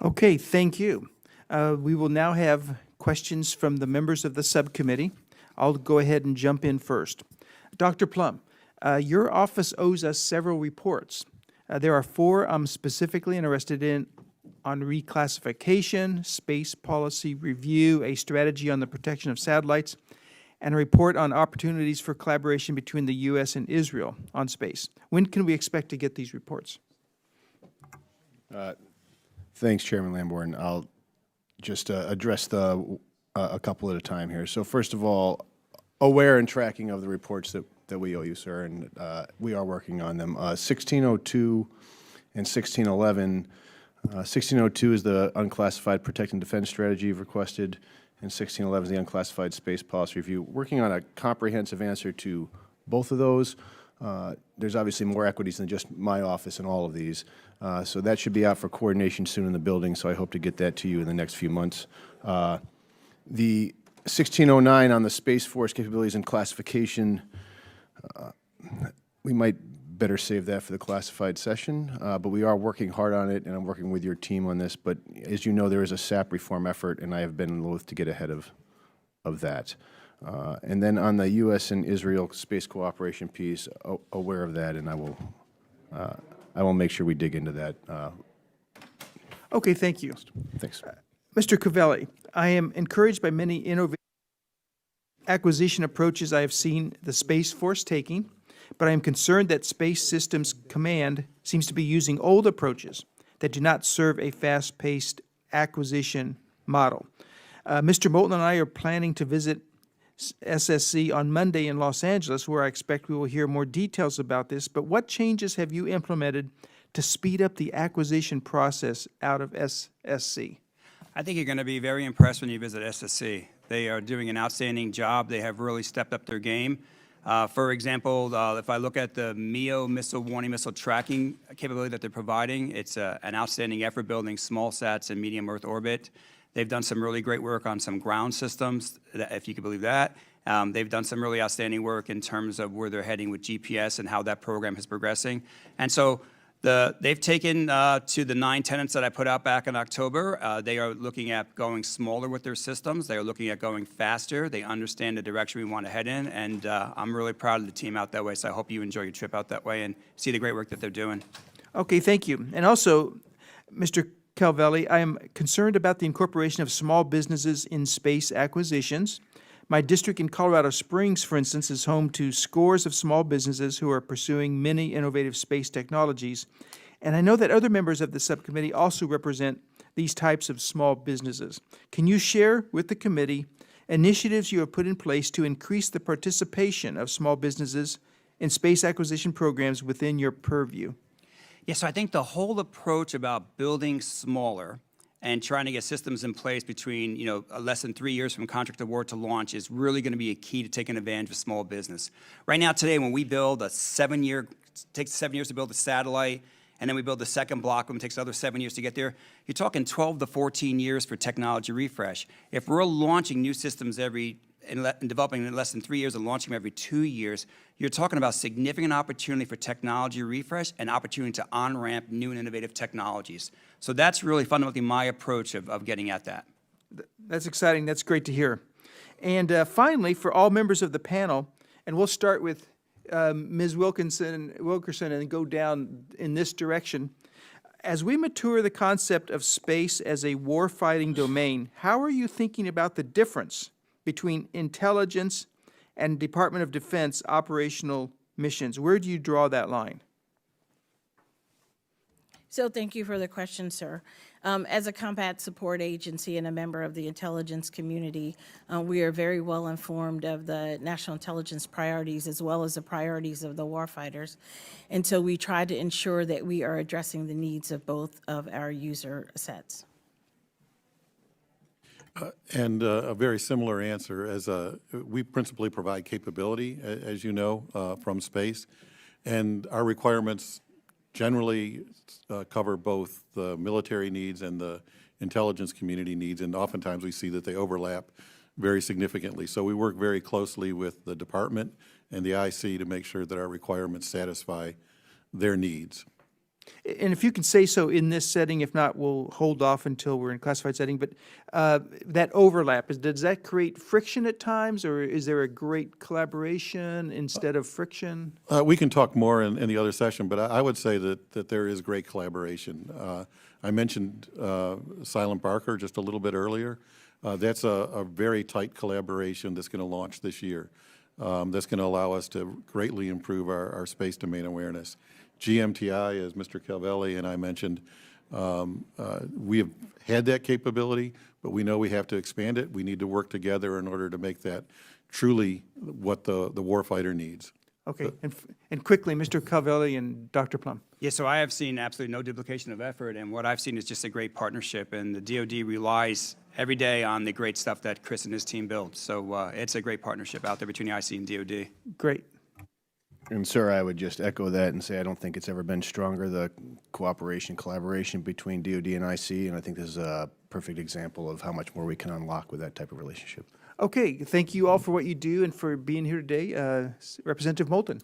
Okay, thank you. We will now have questions from the members of the subcommittee. I'll go ahead and jump in first. Dr. Plum, your office owes us several reports. There are four I'm specifically interested in on reclassification, space policy review, a strategy on the protection of satellites, and a report on opportunities for collaboration between the U.S. and Israel on space. When can we expect to get these reports? Thanks, Chairman Lamborn. I'll just address a couple at a time here. So first of all, aware and tracking of the reports that we owe you, sir, and we are working on them. 1602 and 1611. 1602 is the unclassified protect and defense strategy you've requested, and 1611 is the unclassified space policy review. Working on a comprehensive answer to both of those. There's obviously more equities than just my office in all of these. So that should be out for coordination soon in the building, so I hope to get that to you in the next few months. The 1609 on the Space Force capabilities and classification, we might better save that for the classified session, but we are working hard on it, and I'm working with your team on this. But as you know, there is a SAP reform effort, and I have been loath to get ahead of that. And then on the U.S. and Israel space cooperation piece, aware of that, and I will make sure we dig into that. Okay, thank you. Thanks. Mr. Covelli, I am encouraged by many innovative acquisition approaches I have seen the Space Force taking, but I am concerned that Space Systems Command seems to be using old approaches that do not serve a fast-paced acquisition model. Mr. Moulton and I are planning to visit SSC on Monday in Los Angeles, where I expect we will hear more details about this, but what changes have you implemented to speed up the acquisition process out of SSC? I think you're going to be very impressed when you visit SSC. They are doing an outstanding job. They have really stepped up their game. For example, if I look at the MEO missile warning missile tracking capability that they're providing, it's an outstanding effort building small sats in medium Earth orbit. They've done some really great work on some ground systems, if you could believe that. They've done some really outstanding work in terms of where they're heading with GPS and how that program is progressing. And so they've taken to the 9 tenets that I put out back in October. They are looking at going smaller with their systems. They are looking at going faster. They understand the direction we want to head in, and I'm really proud of the team out that way, so I hope you enjoy your trip out that way and see the great work that they're doing. Okay, thank you. And also, Mr. Calvelli, I am concerned about the incorporation of small businesses in space acquisitions. My district in Colorado Springs, for instance, is home to scores of small businesses who are pursuing many innovative space technologies. And I know that other members of the subcommittee also represent these types of small businesses. Can you share with the committee initiatives you have put in place to increase the participation of small businesses in space acquisition programs within your purview? Yeah, so I think the whole approach about building smaller and trying to get systems in place between, less than 3 years from contract award to launch is really going to be a key to taking advantage of small business. Right now, today, when we build it takes 7 years to build a satellite, and then we build the second block, and it takes another 7 years to get there. You're talking 12 to 14 years for technology refresh. If we're launching new systems and developing in less than 3 years and launching them every 2 years, you're talking about significant opportunity for technology refresh and opportunity to on-ramp new and innovative technologies. So that's really fundamentally my approach of getting at that. That's exciting. That's great to hear. And finally, for all members of the panel, and we'll start with Ms. Wilkerson and go down in this direction. As we mature the concept of space as a warfighting domain, how are you thinking about the difference between intelligence and Department of Defense operational missions? Where do you draw that line? So thank you for the question, sir. As a combat support agency and a member of the intelligence community, we are very well informed of the national intelligence priorities as well as the priorities of the warfighters. And so we try to ensure that we are addressing the needs of both of our user sets. And a very similar answer, as we principally provide capability, as you know, from space, and our requirements generally cover both the military needs and the intelligence community needs, and oftentimes we see that they overlap very significantly. So we work very closely with the department and the IC to make sure that our requirements satisfy their needs. And if you can say so in this setting, if not, we'll hold off until we're in classified setting, but that overlap, does that create friction at times, or is there a great collaboration instead of friction? We can talk more in the other session, but I would say that there is great collaboration. I mentioned Silent Barker just a little bit earlier. That's a very tight collaboration that's going to launch this year. That's going to allow us to greatly improve our space domain awareness. GMTI, as Mr. Calvelli and I mentioned, we have had that capability, but we know we have to expand it. We need to work together in order to make that truly what the warfighter needs. Okay, and quickly, Mr. Calvelli and Dr. Plum. Yeah, so I have seen absolutely no duplication of effort, and what I've seen is just a great partnership, and the DoD relies every day on the great stuff that Chris and his team build. So it's a great partnership out there between the IC and DoD. Great. And sir, I would just echo that and say I don't think it's ever been stronger, the cooperation, collaboration between DoD and IC, and I think this is a perfect example of how much more we can unlock with that type of relationship. Okay, thank you all for what you do and for being here today. Representative Moulton.